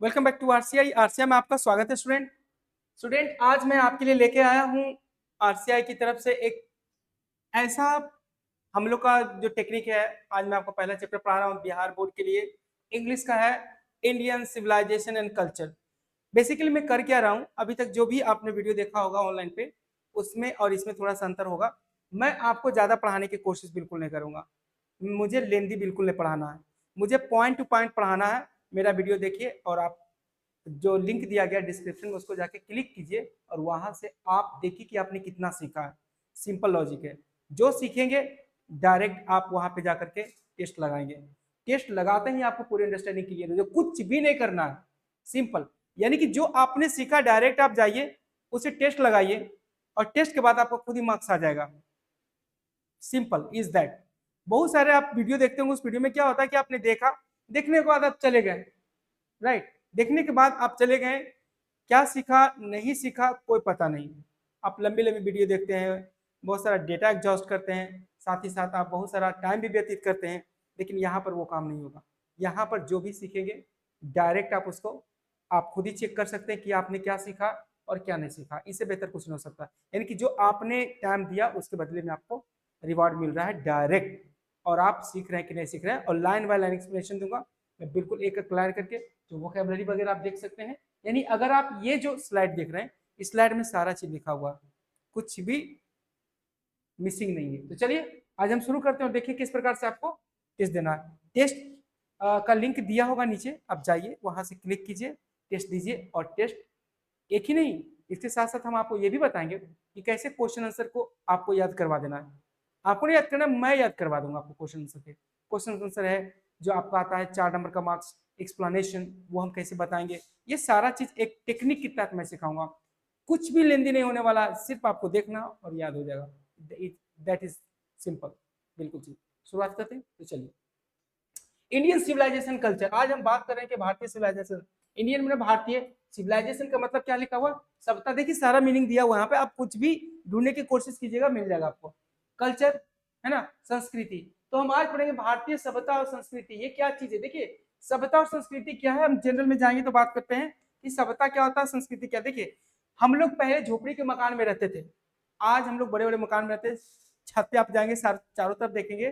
Welcome back to RCI. RCI में आपका स्वागत है स्टूडेंट आज मैं आपके लिए लेके आया हूँ आरसीआई की तरफ से एक ऐसा हम लोग का जो टेक्निक है। आज मैं आपको पहला चैप्टर पढ़ा रहा हूँ बिहार बोर्ड के लिए। इंग्लिश का है Indian civilization and culture. Basically मैं कर क्या रहा हूँ, अभी तक जो भी आपने वीडियो देखा होगा ऑनलाइन पे उसमें और इसमें थोड़ा सा अंतर होगा। मैं आपको ज़्यादा पढ़ाने की कोशिश बिल्कुल नहीं करूँगा। मुझे लेंदी बिल्कुल नहीं पढ़ाना है, मुझे पॉइंट टू पॉइंट पढ़ाना है। मेरा वीडियो देखिए और आप जो लिंक दिया गया डिस्क्रिप्शन में उसको जाके क्लिक कीजिए और वहां से आप देखिए कि आपने कितना सीखा है। सिंपल लॉजिक है, जो सीखेंगे डायरेक्ट आप वहां पे जाकर के टेस्ट लगाएंगे। टेस्ट लगाते ही आपको पूरी अंडरस्टैंडिंग क्लियर हो, जो कुछ भी नहीं करना है। सिंपल, यानी कि जो आपने सीखा डायरेक्ट आप जाइए उसे टेस्ट लगाइए और टेस्ट के बाद आपको खुद ही मार्क्स आ जाएगा। Simple is that. बहुत सारे आप वीडियो देखते होंगे, उस वीडियो में क्या होता है कि आपने देखा, देखने के बाद आप चले गए, राइट। देखने के बाद आप चले गए, क्या सीखा नहीं सीखा कोई पता नहीं। आप लंबी लंबी वीडियो देखते हैं, बहुत सारा डेटा एग्जॉस्ट करते हैं, साथ ही साथ आप बहुत सारा टाइम भी व्यतीत करते हैं, लेकिन यहाँ पर वो काम नहीं होगा। यहाँ पर जो भी सीखेंगे डायरेक्ट आप उसको आप खुद ही चेक कर सकते हैं कि आपने क्या सीखा और क्या नहीं सीखा। इससे बेहतर कुछ नहीं हो सकता। यानी कि जो आपने टाइम दिया उसके बदले में आपको रिवॉर्ड मिल रहा है डायरेक्ट, और आप सीख रहे हैं कि नहीं सीख रहे हैं। और लाइन बाय लाइन एक्सप्लेनेशन दूंगा मैं, बिल्कुल एक एक क्लियर करके। जो वोकैबुलरी वगैरह आप देख सकते हैं, यानी अगर आप ये जो स्लाइड देख रहे हैं इस स्लाइड में सारा चीज लिखा हुआ है, कुछ भी मिसिंग नहीं है। तो चलिए आज हम शुरू करते हैं और देखिए किस प्रकार से आपको टेस्ट देना है। टेस्ट का लिंक दिया होगा नीचे, आप जाइए वहां से क्लिक कीजिए, टेस्ट दीजिए। और टेस्ट एक ही नहीं, इसके साथ साथ हम आपको ये भी बताएंगे कि कैसे क्वेश्चन आंसर को आपको याद करवा देना है। आपको नहीं याद करना, मैं याद करवा दूंगा आपको क्वेश्चन आंसर के। क्वेश्चन आंसर है जो आपका आता है 4 नंबर का मार्क्स, एक्सप्लेनेशन वो हम कैसे बताएंगे, ये सारा चीज एक टेक्निक के तहत मैं सिखाऊंगा। कुछ भी लेंदी नहीं होने वाला, सिर्फ आपको देखना और याद हो जाएगा। दैट इज सिंपल, बिल्कुल ठीक। शुरुआत करते हैं, तो चलिए। इंडियन सिविलाइजेशन कल्चर, आज हम बात कर रहे हैं कि भारतीय सिविलाइजेशन। इंडियन में भारतीय, सिविलाइजेशन का मतलब क्या लिखा हुआ, सभ्यता। देखिए सारा मीनिंग दिया हुआ यहाँ पे, आप कुछ भी ढूंढने की कोशिश कीजिएगा मिल जाएगा आपको। कल्चर है ना, संस्कृति। तो हम आज पढ़ेंगे भारतीय सभ्यता और संस्कृति, ये क्या चीज है। देखिए सभ्यता और संस्कृति क्या है, हम जनरल में जाएंगे तो बात करते हैं कि सभ्यता क्या होता है, संस्कृति क्या। देखिए हम लोग पहले झोपड़ी के मकान में रहते थे, आज हम लोग बड़े बड़े मकान में रहते हैं। छत पे आप जाएंगे, चारों तरफ देखेंगे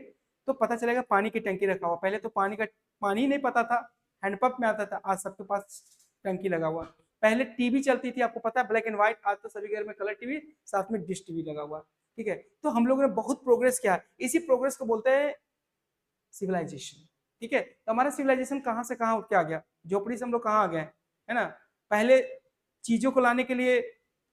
तो पता चलेगा पानी की टंकी रखा हुआ। पहले तो पानी ही नहीं पता था, हैंडपंप में आता था, आज सबके पास टंकी लगा हुआ। पहले टीवी चलती थी, आपको पता है, ब्लैक एंड व्हाइट। आज तो सभी घर में कलर टीवी, साथ में डिश टीवी लगा हुआ। ठीक है, तो हम लोगों ने बहुत प्रोग्रेस किया, इसी प्रोग्रेस को बोलते हैं सिविलाइजेशन। ठीक है, तो हमारा सिविलाइजेशन कहाँ से कहाँ उठ के आ गया, झोपड़ी से हम लोग कहाँ आ गए, है ना। पहले चीजों को लाने के लिए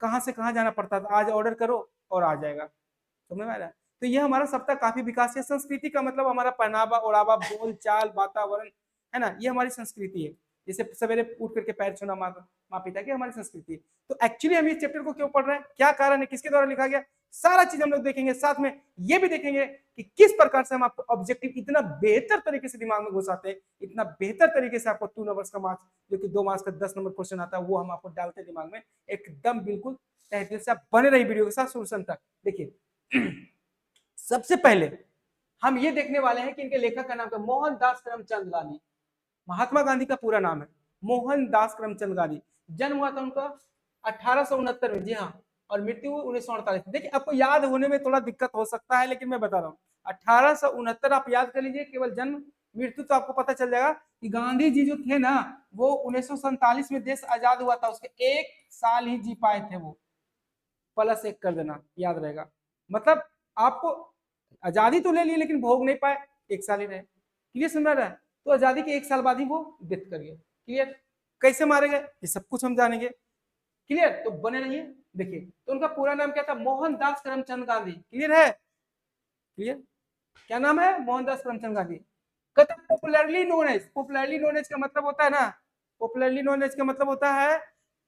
कहाँ से कहाँ जाना पड़ता था, आज ऑर्डर करो और आ जाएगा, समझ में आ रहा है। तो ये हमारा सबका काफी विकास है। संस्कृति का मतलब हमारा पहनावा ओढ़ावा, बोल चाल, वातावरण, है ना, ये हमारी संस्कृति है। जैसे सवेरे उठ करके पैर छूना माँ पिता की, हमारी संस्कृति। तो एक्चुअली हम इस चैप्टर को क्यों पढ़ रहे हैं, क्या कारण है, किसके द्वारा लिखा गया, सारा चीज हम लोग देखेंगे। साथ में ये भी देखेंगे कि किस प्रकार से हम आपको ऑब्जेक्टिव इतना बेहतर तरीके से दिमाग में घुसाते हैं, इतना बेहतर तरीके से आपको 2 नंबर का मार्क्स, जो कि 2 मार्क्स का 10 नंबर क्वेश्चन आता है, वो हम आपको डालते हैं दिमाग में एकदम बिल्कुल तहे दिल से। आप बने रही वीडियो के साथ शुरू तक। देखिए सबसे पहले हम ये देखने वाले हैं कि इनके लेखक का नाम क्या, मोहनदास करमचंद गांधी। महात्मा गांधी का पूरा नाम है मोहनदास करमचंद गांधी। जन्म हुआ था उनका 1869 में, जी हाँ, और मृत्यु 1948। देखिए आपको याद होने में थोड़ा दिक्कत हो सकता है, लेकिन मैं बता रहा हूँ 1869 आप याद कर लीजिए, केवल जन्म, मृत्यु तो आपको पता चल जाएगा कि गांधी जी जो थे ना, वो 1947 में देश आजाद हुआ था, उसके 1 साल ही जी पाए थे वो। +1 कर देना, याद रहेगा। मतलब आपको आजादी तो ले ली लेकिन भोग नहीं पाए, 1 साल ही रहे। क्लियर समझ रहा है, तो आजादी के 1 साल बाद ही वो डेथ कर गए। क्लियर, कैसे मारे गए ये सब कुछ हम जानेंगे। क्लियर, तो बने रहिए। देखिए तो उनका पूरा नाम क्या था, मोहनदास करमचंद गांधी। क्लियर है, क्लियर, क्या नाम है, मोहनदास करमचंद गांधी। कहते popularly known as, popularly known as का मतलब होता है ना, पॉपुलरली नोन एज का मतलब होता है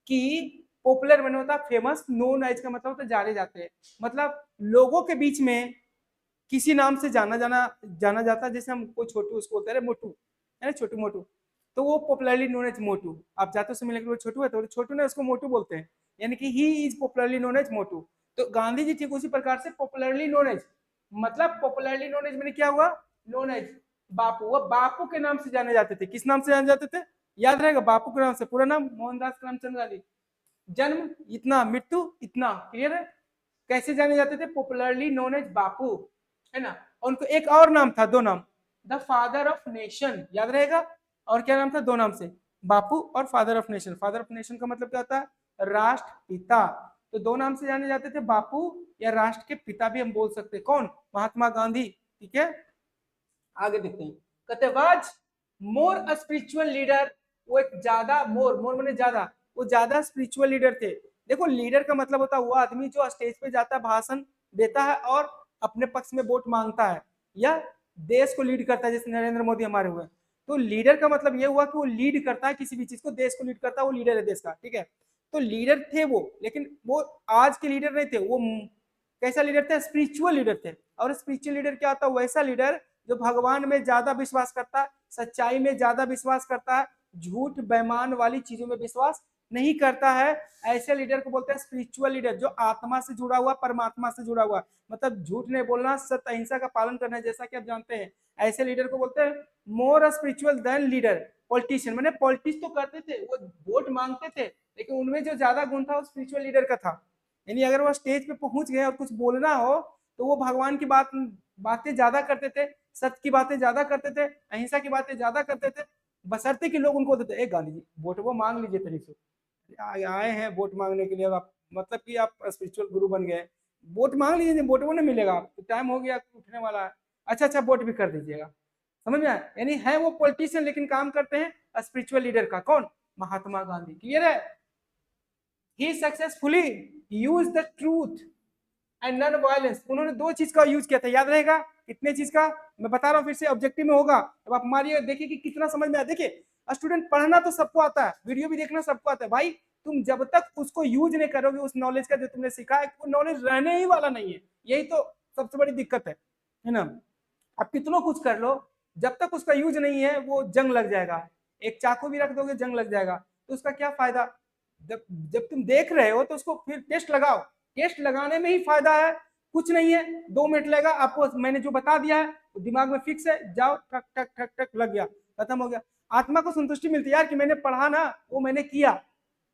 कि पॉपुलर मैंने होता है फेमस, नोन एज का मतलब होता है जाने जाते हैं। मतलब लोगों के बीच में किसी नाम से जाना जाता है। जैसे हम कोई छोटू उसको बोलते हैं मोटू, है ना, छोटू मोटू, तो वो पॉपुलरली नोन एज मोटू। आप जाते समय लेकर वो छोटू है तो छोटू ने उसको मोटू बोलते हैं, यानी कि he is popularly known as Motu. तो गांधी जी ठीक उसी प्रकार से पॉपुलरली नोन एज, मतलब पॉपुलरली नोन एज मैंने क्या हुआ, नोन एज बापू। वो बापू के नाम से जाने जाते थे। किस नाम से जाने जाते थे, याद रहेगा बापू के नाम से। पूरा नाम मोहनदास करमचंद गांधी। जन्म इतना, मृत्यु इतना। क्लियर है? कैसे जाने जाते थे? पॉपुलरली नोन एज बापू, है ना। उनको एक और नाम था, दो नाम, द फादर ऑफ नेशन, याद रहेगा। और क्या नाम था? दो नाम से, बापू और father of nation. Father of nation का मतलब क्या होता है? राष्ट्रपिता। तो दो नाम से जाने जाते थे, बापू या राष्ट्र के पिता भी हम बोल सकते हैं। कौन? महात्मा गांधी। ठीक है, आगे देखते हैं। कहते वाज मोर स्पिरिचुअल लीडर, वो एक ज्यादा, मोर, मोर मैंने ज्यादा, वो ज्यादा स्पिरिचुअल लीडर थे। देखो लीडर का मतलब होता है वो आदमी जो स्टेज पे जाता है, भाषण देता है और अपने पक्ष में वोट मांगता है या देश को लीड करता है, जैसे नरेंद्र मोदी हमारे हुए। तो लीडर का मतलब ये हुआ कि वो लीड करता है किसी भी चीज को, देश को लीड करता है, वो लीडर है देश का। ठीक है, तो लीडर थे वो, लेकिन वो आज के लीडर नहीं थे। वो कैसा लीडर थे? स्पिरिचुअल लीडर थे। और स्पिरिचुअल लीडर क्या होता है? वैसा लीडर जो भगवान में ज्यादा विश्वास करता है, सच्चाई में ज्यादा विश्वास करता है, झूठ बेईमान वाली चीजों में विश्वास नहीं करता है। ऐसे लीडर को बोलते हैं स्पिरिचुअल लीडर, जो आत्मा से जुड़ा हुआ, परमात्मा से जुड़ा हुआ, मतलब झूठ नहीं बोलना, सत्य अहिंसा का पालन करना, जैसा कि आप जानते हैं। ऐसे लीडर को बोलते हैं मोर स्पिरिचुअल देन लीडर। पॉलिटिशियन मैंने पॉलिटिक्स तो करते थे, वो वोट मांगते थे, लेकिन उनमें जो ज्यादा गुण था वो स्पिरिचुअल लीडर का था। यानी अगर वो स्टेज पे पहुंच गए और कुछ बोलना हो तो वो भगवान की बातें ज्यादा करते थे, सत्य की बातें ज्यादा करते थे, अहिंसा की बातें ज्यादा करते थे, बशर्ते कि लोग उनको देते। गांधी जी वोट वो मांग लीजिए, तरीक से आए हैं वोट मांगने के लिए, आप मतलब कि आप स्पिरिचुअल गुरु बन गए, वोट मांग लीजिए, वोट वो नहीं मिलेगा, टाइम हो गया उठने वाला है, अच्छा अच्छा वोट भी कर दीजिएगा। समझ में आया? यानी है वो पॉलिटिशियन लेकिन काम करते हैं स्पिरिचुअल लीडर का। कौन? महात्मा गांधी। क्लियर है? He successfully use the truth and non violence. उन्होंने दो चीज का यूज किया था, याद रहेगा? कितने चीज का? मैं बता रहा हूँ फिर से, ऑब्जेक्टिव में होगा। अब आप मारिए, देखिए कि कितना समझ में आया। देखिए स्टूडेंट, पढ़ना तो सबको आता है, वीडियो भी देखना सबको आता है भाई, तुम जब तक उसको यूज नहीं करोगे उस नॉलेज का जो तुमने सीखा है, वो नॉलेज रहने ही वाला नहीं है। यही तो सबसे बड़ी दिक्कत है ना। आप कितना कुछ कर लो, जब तक उसका यूज नहीं है वो जंग लग जाएगा। एक चाकू भी रख दोगे जंग लग जाएगा, तो उसका क्या फायदा? जब जब तुम देख रहे हो तो उसको फिर टेस्ट लगाओ, टेस्ट लगाने में ही फायदा है, कुछ नहीं है। 2 मिनट लगेगा आपको, मैंने जो बता दिया है वो दिमाग में फिक्स है, जाओ ठक ठक ठक ठक लग गया, खत्म हो गया। आत्मा को संतुष्टि मिलती है यार कि मैंने पढ़ा ना, वो मैंने किया।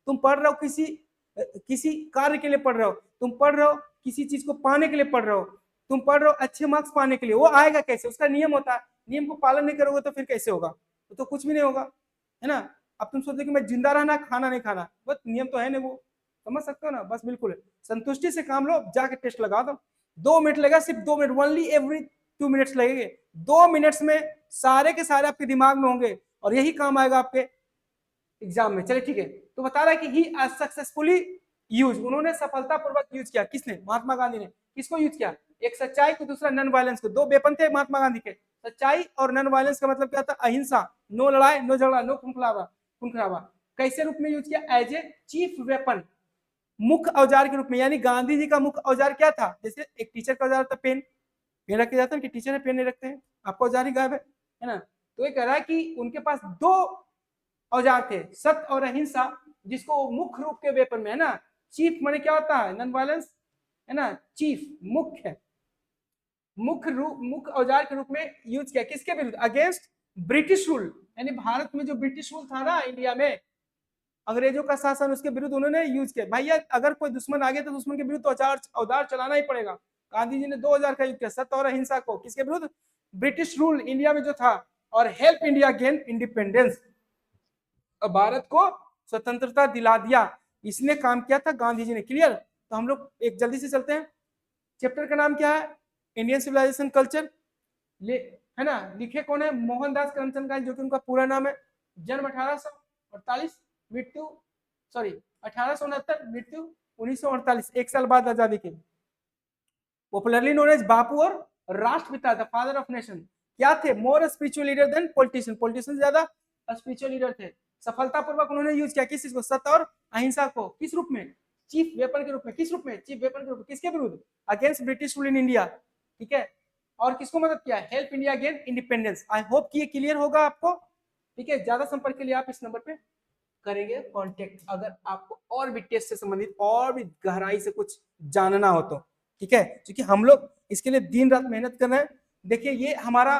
तुम पढ़ रहे हो किसी किसी कार्य के लिए पढ़ रहे हो, तुम पढ़ रहे हो किसी चीज को पाने के लिए पढ़ रहे हो, तुम पढ़ रहे हो अच्छे मार्क्स पाने के लिए, वो आएगा कैसे? उसका नियम होता है, नियम को पालन नहीं करोगे तो फिर कैसे होगा? तो कुछ भी नहीं होगा, है ना। अब तुम सोचो कि मैं जिंदा रहना, खाना नहीं खाना, बस नियम तो है नहीं वो, समझ सकते हो ना। बस बिल्कुल संतुष्टि से काम लो, जाके टेस्ट लगा दो। 2 मिनट लगेगा, सिर्फ 2 मिनट, ओनली एवरी 2 मिनट्स लगेंगे। 2 मिनट्स में सारे के सारे आपके दिमाग में होंगे और यही काम आएगा आपके एग्जाम में। चलिए ठीक है, तो बता रहा है कि ही सक्सेसफुली यूज, उन्होंने सफलतापूर्वक यूज किया। किसने? महात्मा गांधी ने। किसको यूज किया? एक सच्चाई को, दूसरा नॉन वायलेंस को। दो वेपन थे महात्मा गांधी के, सच्चाई और नॉन वायलेंस का मतलब क्या था? अहिंसा, नो लड़ाई, नो झगड़ा, नो खून खराबा। कैसे रूप में यूज किया? एज ए चीफ वेपन, मुख्य औजार के रूप में। यानी गांधी जी का मुख्य औजार क्या था? जैसे एक टीचर का औजार था पेन, पेन रखे जाता है कि टीचर है पेन नहीं रखते हैं, आपका औजार ही गायब है ना। तो ये कह रहा है कि उनके पास दो औजार थे, सत्य और अहिंसा, जिसको मुख्य रूप के वेपन में, है ना। चीफ माने क्या होता है? नॉन वायलेंस, है ना। चीफ मुख्य, मुख्य औजार के रूप में यूज किया। किसके विरुद्ध? Against British rule. यानी भारत में जो ब्रिटिश रूल था ना, इंडिया में अंग्रेजों का शासन, उसके विरुद्ध उन्होंने यूज किया। भैया अगर कोई दुश्मन आ गया तो दुश्मन के विरुद्ध औजार चलाना ही पड़ेगा। गांधी जी ने 2000 का युद्ध किया, सत्य और अहिंसा को। किसके विरुद्ध? ब्रिटिश रूल इंडिया में जो था। और help India gain independence, Bharat को स्वतंत्रता दिला दिया, इसने काम किया था गांधी जी ने। क्लियर? तो हम लोग एक जल्दी से चलते हैं। चैप्टर का नाम क्या है? इंडियन सिविलाइजेशन कल्चर, है ना। लिखे कौन है? मोहनदास करमचंद गांधी, जो कि उनका पूरा नाम है। जन्म 1848, मृत्यु 1869, मृत्यु 1948, एक साल बाद आजादी के। पॉपुलरली नोन एज बापू और राष्ट्रपिता, द फादर ऑफ नेशन। क्या थे? More spiritual leader than politician, politician ज्यादा स्पिरिचुअल लीडर थे। सफलतापूर्वक उन्होंने यूज किया किस चीज को? सत्य और अहिंसा को। किस रूप में? चीफ वेपन के रूप में। किस रूप में? चीफ वेपन के रूप में। किसके विरुद्ध? Against British rule in India. ठीक है। और किसको मदद किया? Help India gain independence. I hope कि ये क्लियर होगा आपको। ठीक है, ज्यादा संपर्क के लिए आप इस नंबर पे करेंगे कांटेक्ट, अगर आपको और भी टेस्ट से संबंधित और भी गहराई से कुछ जानना हो तो। ठीक है, क्योंकि हम लोग इसके लिए दिन रात मेहनत कर रहे हैं। देखिए ये हमारा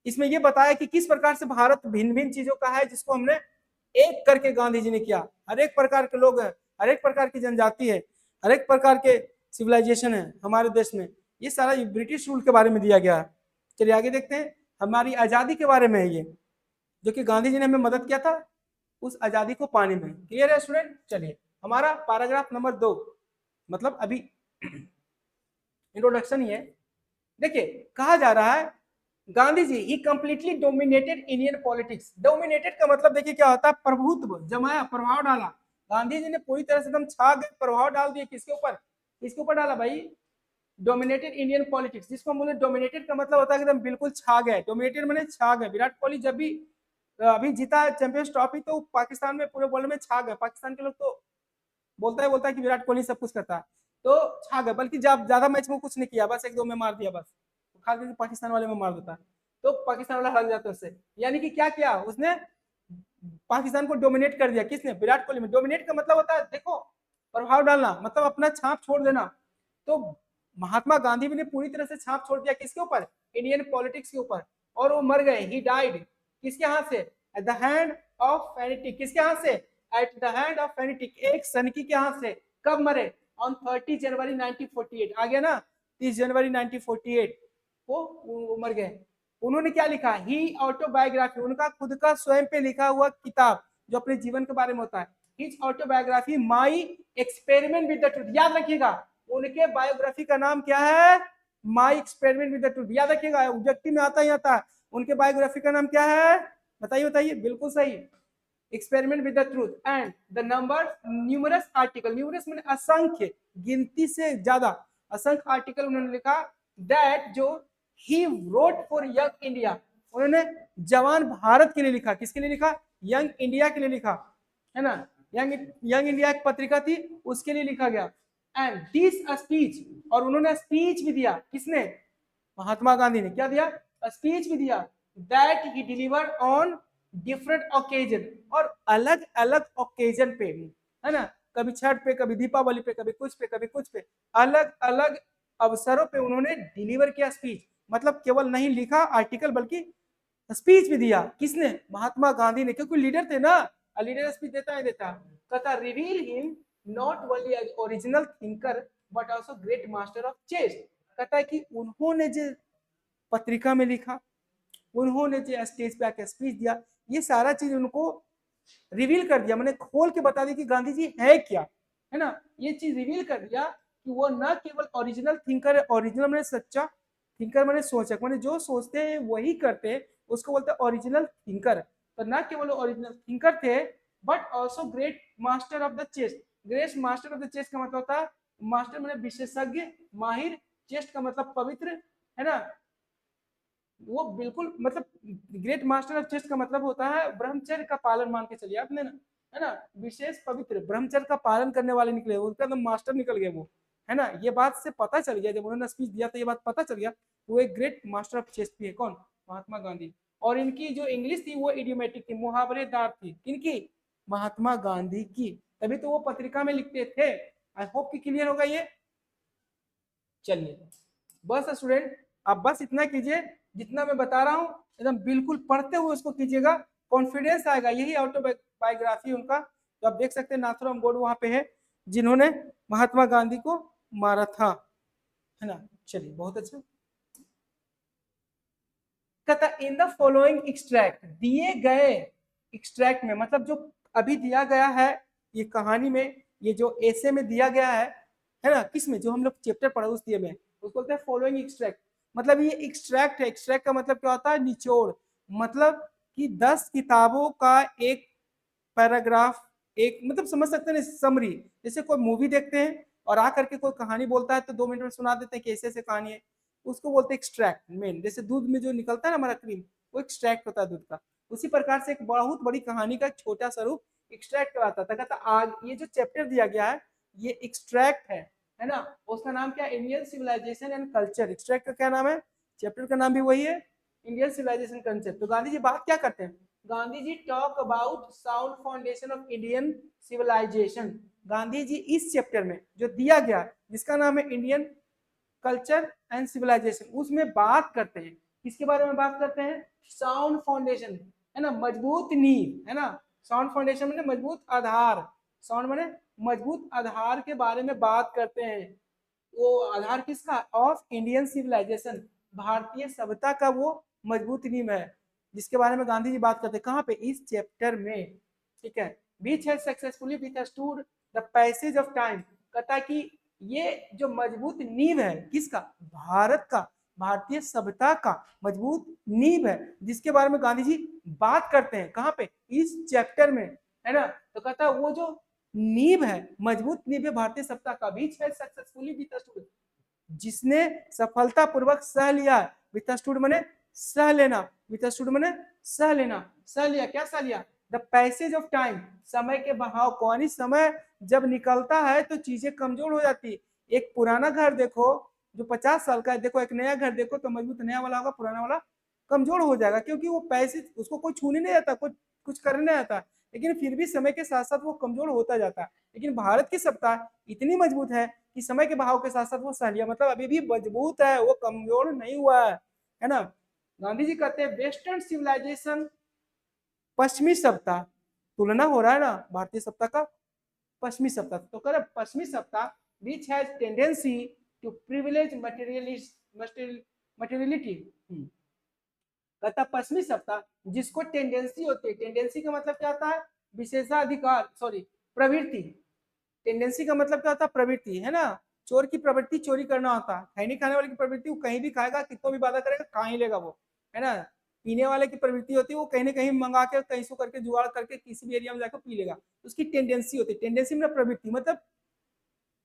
इसमें ये बताया कि किस प्रकार से भारत भिन्न भिन्न चीजों का है जिसको हमने एक करके गांधी जी ने किया। हर एक प्रकार के लोग हैं, हर एक प्रकार की जनजाति है, हर एक प्रकार के सिविलाइजेशन है हमारे देश में। ये सारा ब्रिटिश रूल के बारे में दिया गया है। चलिए आगे देखते हैं, हमारी आजादी के बारे में है ये, जो कि गांधी जी ने हमें मदद किया था उस आजादी को पाने में। क्लियर है स्टूडेंट? चलिए हमारा पैराग्राफ नंबर 2, मतलब अभी इंट्रोडक्शन ही है। देखिए कहा जा रहा है Gandhi ji he completely dominated Indian politics. Dominated का मतलब देखिए क्या होता है, प्रभुत्व जमाया, प्रभाव डाला। गांधी जी ने पूरी तरह से एकदम छा गए, प्रभाव डाल दिए। किसके ऊपर? किसके ऊपर डाला भाई? डोमिनेटेड इंडियन पॉलिटिक्स, जिसको हम बोले डोमिनेटेड का मतलब होता है एकदम बिल्कुल छा गए। डोमिनेटेड मैंने छा गए। विराट कोहली जब भी अभी जीता चैंपियंस ट्रॉफी तो पाकिस्तान में पूरे वर्ल्ड में छा गए। पाकिस्तान के लोग तो बोलता है कि विराट कोहली सब कुछ करता है, तो छा गए। बल्कि जब ज्यादा मैच में कुछ नहीं किया, बस एक दो में मार दिया, बस खा के पाकिस्तान वाले में मार देता है तो पाकिस्तान वाला हार जाता है उससे। यानी कि क्या किया उसने? पाकिस्तान को डोमिनेट कर दिया। किसने? विराट कोहली में। डोमिनेट का मतलब होता है देखो प्रभाव डालना, मतलब अपना छाप छोड़ देना। तो महात्मा गांधी ने पूरी तरह से छाप छोड़ दिया किसके ऊपर? इंडियन पॉलिटिक्स के ऊपर। और वो मर गए। ही डाइड किसके हाथ से? At the hand of phonetic. किसके हाथ से? At the hand of phonetic, एक सनकी के हाथ से। कब मरे? ऑन 30 जनवरी 1948। आ गया ना, 30 जनवरी 1948 को मर गए। उन्होंने क्या लिखा? ही ऑटोबायोग्राफी, उनका खुद का स्वयं पे लिखा हुआ किताब जो अपने जीवन के बारे में होता है। His autobiography my experiment with the truth. याद रखिएगा उनके बायोग्राफी का नाम क्या है? My experiment with the truth. याद रखिएगा, ऑब्जेक्टिव में आता ही आता है। उनके बायोग्राफी का नाम क्या है? बताइए बताइए। बिल्कुल सही, experiment with the truth and the number numerous article. Numerous मैंने असंख्य, गिनती से ज्यादा असंख्य आर्टिकल उन्होंने लिखा। दैट जो he wrote for young India, उन्होंने जवान भारत के लिए लिखा। किसके लिए लिखा? यंग इंडिया के लिए लिखा, है ना। यंग इंडिया एक पत्रिका थी, उसके लिए लिखा गया। एंड दिस स्पीच, और उन्होंने स्पीच भी दिया। किसने? महात्मा गांधी ने क्या दिया? स्पीच भी दिया। That he deliver on different occasion, और अलग अलग ओकेजन पे भी, है ना। कभी छठ पे, कभी दीपावली पे, कभी कुछ पे, कभी कुछ पे, अलग अलग अवसरों पे उन्होंने डिलीवर किया स्पीच। मतलब केवल नहीं लिखा आर्टिकल, बल्कि स्पीच भी दिया। किसने? महात्मा गांधी ने, क्योंकि लीडर थे ना। लीडर स्पीच देता है देता। कहता reveal him not only as original thinker but also great master of chess. कहता है कि उन्होंने जो पत्रिका में लिखा, उन्होंने जो स्टेज पे आके स्पीच दिया, ये सारा चीज उनको रिवील कर दिया, मैंने खोल के बता दी कि गांधी जी है क्या, है ना। ये चीज रिवील कर दिया कि वो न केवल ओरिजिनल थिंकर है। ओरिजिनल मैंने सच्चा, थिंकर मैंने सोचक, मैंने जो सोचते हैं वही करते हैं, उसको बोलते हैं ओरिजिनल थिंकर। तो न केवल ओरिजिनल थिंकर थे but also great master of the chess. Great master of the chess का मतलब होता है, मास्टर मैंने विशेषज्ञ, माहिर, चेस्ट का मतलब पवित्र, है ना। वो बिल्कुल मतलब ग्रेट मास्टर ऑफ चेस्ट का मतलब होता है ब्रह्मचर्य का पालन, मान के चलिए आपने ना, है ना। विशेष पवित्र ब्रह्मचर्य का पालन करने वाले निकले, उनका तो मास्टर निकल गए वो, है ना। ये बात से पता चल गया, जब उन्होंने स्पीच दिया तो ये बात पता चल गया वो एक ग्रेट मास्टर ऑफ चेस्ट भी है। कौन? महात्मा गांधी। और इनकी जो इंग्लिश थी वो इडियोमेटिक थी, मुहावरेदार थी। किनकी? महात्मा गांधी की। तभी तो वो पत्रिका में लिखते थे। आई होप कि क्लियर होगा ये। चलिए बस स्टूडेंट, आप बस इतना कीजिए, जितना मैं बता रहा हूँ एकदम बिल्कुल पढ़ते हुए उसको कीजिएगा, कॉन्फिडेंस आएगा। यही ऑटोबायोग्राफी उनका, तो आप देख सकते हैं नाथुराम गोड वहां पे है, जिन्होंने महात्मा गांधी को मारा था, है ना। चलिए बहुत अच्छा। कहता इन द फॉलोइंग एक्सट्रैक्ट, दिए गए एक्सट्रैक्ट में, मतलब जो अभी दिया गया है ये कहानी में, ये जो ऐसे में दिया गया है ना, किस में, जो हम लोग चैप्टर पढ़ा उस दिए में, उसको बोलते हैं फॉलोइंग एक्सट्रैक्ट। मतलब ये एक्सट्रैक्ट है। एक्सट्रैक्ट का मतलब क्या होता है? निचोड़। मतलब कि 10 किताबों का एक पैराग्राफ, एक मतलब समझ सकते हैं समरी। जैसे कोई मूवी देखते हैं और आकर के कोई कहानी बोलता है तो 2 मिनट में सुना देते हैं कि ऐसे ऐसे कहानी है, उसको बोलते हैं एक्सट्रैक्ट। मेन जैसे दूध में जो निकलता है ना हमारा क्रीम, वो एक्सट्रैक्ट होता है दूध का। उसी प्रकार से एक बहुत बड़ी कहानी का छोटा सा रूप एक्सट्रैक्ट कराता था। कहता आग, ये जो चैप्टर दिया गया है ये एक्सट्रैक्ट है ना। उसका नाम क्या? Indian civilization and culture. Extract का क्या नाम है? चैप्टर का नाम भी वही है, इंडियन सिविलाइजेशन कल्चर। तो गांधी जी बात क्या करते हैं? Gandhi ji talk about sound foundation of Indian civilisation. Gandhi ji इस चैप्टर में जो दिया गया जिसका नाम है इंडियन कल्चर एंड सिविलाइजेशन, उसमें बात करते हैं किसके बारे में बात करते हैं? साउंड फाउंडेशन, है ना, मजबूत नींव, है ना। साउंड फाउंडेशन मैंने मजबूत आधार, साउंड मैंने मजबूत आधार के बारे में बात करते हैं। वो आधार किसका? ऑफ इंडियन सिविलाइजेशन, भारतीय सभ्यता का वो मजबूत नींव है, जिसके बारे में गांधी जी बात करते हैं। कहाँ पे? इस चैप्टर में, ठीक है। बीच है successfully withstood the passage of time, कहता कि ये जो मजबूत नींव है किसका? भारत का, भारतीय सभ्यता का मजबूत नींव है, जिसके बारे में गांधी जी बात करते हैं। कहाँ पे? इस चैप्टर में, है ना। तो कहता है वो जो नींव है, मजबूत नींव है भारतीय सत्ता का, बीच है सक्सेसफुली विथस्टूड, जिसने सफलतापूर्वक सह लिया। विथस्टूड माने सह लेना, विथस्टूड माने सह लेना, सह लिया, क्या सह लिया? द पैसेज ऑफ टाइम, समय के बहाव को, यानी समय जब निकलता है तो चीजें कमजोर हो जाती है। एक पुराना घर देखो जो 50 साल का है, देखो एक नया घर देखो तो मजबूत नया वाला होगा, पुराना वाला कमजोर हो जाएगा, क्योंकि वो पैसे उसको कोई छूने नहीं आता, कुछ करने नहीं आता, लेकिन फिर भी समय के साथ साथ वो कमजोर होता जाता है। लेकिन भारत की सत्ता इतनी मजबूत है कि समय के बहाव के साथ साथ वो सह लिया, मतलब अभी भी मजबूत है, वो कमजोर नहीं हुआ है ना। गांधी जी कहते हैं वेस्टर्न सिविलाइजेशन, पश्चिमी सत्ता, तुलना हो रहा है ना भारतीय सत्ता का पश्चिमी सत्ता, तो कह रहे पश्चिमी सत्ता which has tendency to privilege materiality, कहता पश्चिमी सत्ता जिसको टेंडेंसी होती है, टेंडेंसी का मतलब क्या होता है? विशेषाधिकार, सॉरी प्रवृत्ति, टेंडेंसी का मतलब क्या होता है? प्रवृत्ति, है ना। चोर की प्रवृत्ति चोरी करना होता है, खैनी खाने वाले की प्रवृत्ति वो कहीं भी खाएगा, कितना भी वादा करेगा खा ही लेगा वो, है ना। पीने वाले की प्रवृत्ति होती है वो कहीं ना कहीं मंगा के कहीं से करके जुगाड़ करके किसी भी एरिया में जाकर पी लेगा, उसकी टेंडेंसी होती है। टेंडेंसी में प्रवृत्ति मतलब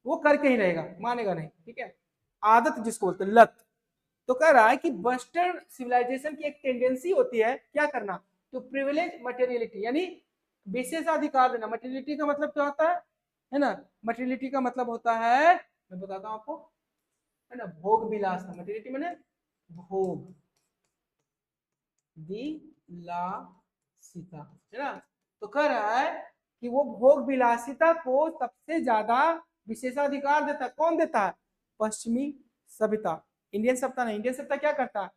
वो करके ही रहेगा, मानेगा नहीं, ठीक है। आदत जिसको बोलते हैं, लत। तो कह रहा है कि वेस्टर्न सिविलाइजेशन की एक टेंडेंसी होती है क्या करना? टू प्रिविलेज मटेरियलिटी, यानी विशेषाधिकार देना। मटेरियलिटी का मतलब क्या होता है ना। मटेरियलिटी का मतलब होता है, मैं बताता हूं आपको, है ना, भोग विलास। मटेरियलिटी मैंने भोग विलासिता, है ना। तो कह रहा है कि वो भोग विलासिता को सबसे ज्यादा विशेषाधिकार देता है। कौन देता है? पश्चिमी सभ्यता, इंडियन सभ्यता नहीं। इंडियन सभ्यता क्या करता है?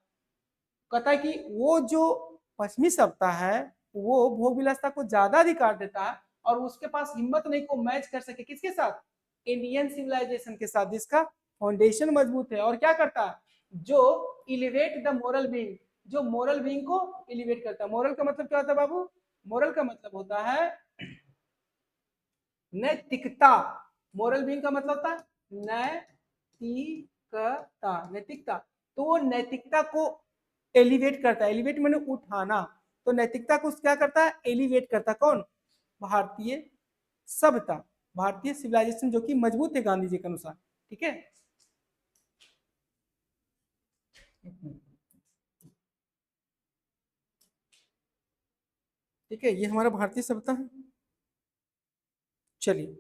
कहता है कि वो जो पश्चिमी सभ्यता है वो भोग विलासिता को ज्यादा अधिकार देता है, और उसके पास हिम्मत नहीं को मैच कर सके किसके साथ? इंडियन सिविलाइजेशन के साथ, जिसका फाउंडेशन मजबूत है। और क्या करता है? जो इलिवेट द मोरल बीइंग, जो मोरल बीइंग को इलिवेट करता है। मोरल का मतलब क्या होता है बाबू? मोरल का मतलब होता है नैतिकता। मोरल बीइंग का मतलब होता है नैतिकता, नैतिकता। तो वो नैतिकता को एलिवेट करता है, एलिवेट मैंने उठाना, तो नैतिकता को क्या करता है? एलिवेट करता। कौन? भारतीय सभ्यता, भारतीय सिविलाइजेशन जो कि मजबूत है गांधी जी के अनुसार, ठीक है। ठीक है, ये हमारा भारतीय सभ्यता है। चलिए,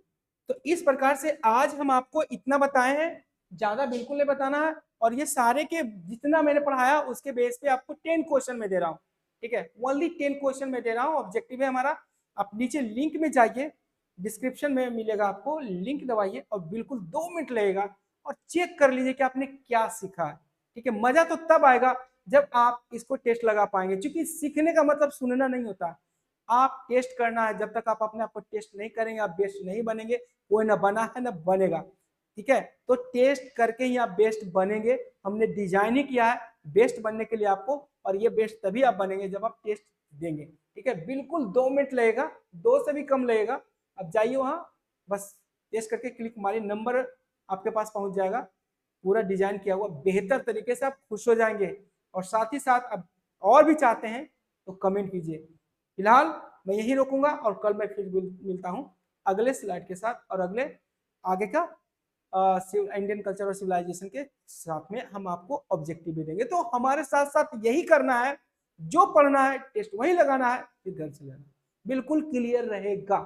तो इस प्रकार से आज हम आपको इतना बताए हैं, ज्यादा बिल्कुल नहीं बताना है। और ये सारे के जितना मैंने पढ़ाया उसके बेस पे आपको 10 क्वेश्चन में दे रहा हूँ, ठीक है। ओनली 10 क्वेश्चन में दे रहा हूँ, ऑब्जेक्टिव है हमारा। आप नीचे लिंक में जाइए, डिस्क्रिप्शन में मिलेगा आपको, लिंक दबाइए और बिल्कुल 2 मिनट लगेगा और चेक कर लीजिए कि आपने क्या सीखा है, ठीक है। मजा तो तब आएगा जब आप इसको टेस्ट लगा पाएंगे, क्योंकि सीखने का मतलब सुनना नहीं होता, आप टेस्ट करना है। जब तक आप अपने आप को टेस्ट नहीं करेंगे आप बेस्ट नहीं बनेंगे। कोई ना बना है ना बनेगा, ठीक है। तो टेस्ट करके ही आप बेस्ट बनेंगे। हमने डिजाइन ही किया है बेस्ट बनने के लिए आपको, और ये बेस्ट तभी आप बनेंगे जब आप टेस्ट देंगे, ठीक है। बिल्कुल 2 मिनट लगेगा, 2 से भी कम लगेगा। अब जाइए वहां, बस टेस्ट करके क्लिक मारिए, नंबर आपके पास पहुंच जाएगा, पूरा डिजाइन किया हुआ बेहतर तरीके से, आप खुश हो जाएंगे। और साथ ही साथ अब और भी चाहते हैं तो कमेंट कीजिए। फिलहाल मैं यही रोकूंगा और कल मैं फिर मिलता हूं अगले स्लाइड के साथ, और अगले आगे का इंडियन कल्चर और सिविलाइजेशन के साथ में हम आपको ऑब्जेक्टिव भी देंगे। तो हमारे साथ साथ यही करना है, जो पढ़ना है टेस्ट वही लगाना है, फिर घर से जाना, बिल्कुल क्लियर रहेगा।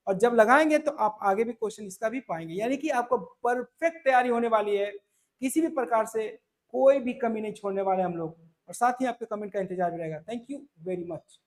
और जब लगाएंगे तो आप आगे भी क्वेश्चन इसका भी पाएंगे, यानी कि आपको परफेक्ट तैयारी होने वाली है, किसी भी प्रकार से कोई भी कमी नहीं छोड़ने वाले हम लोग। और साथ ही आपके कमेंट का इंतजार भी रहेगा। Thank you very much.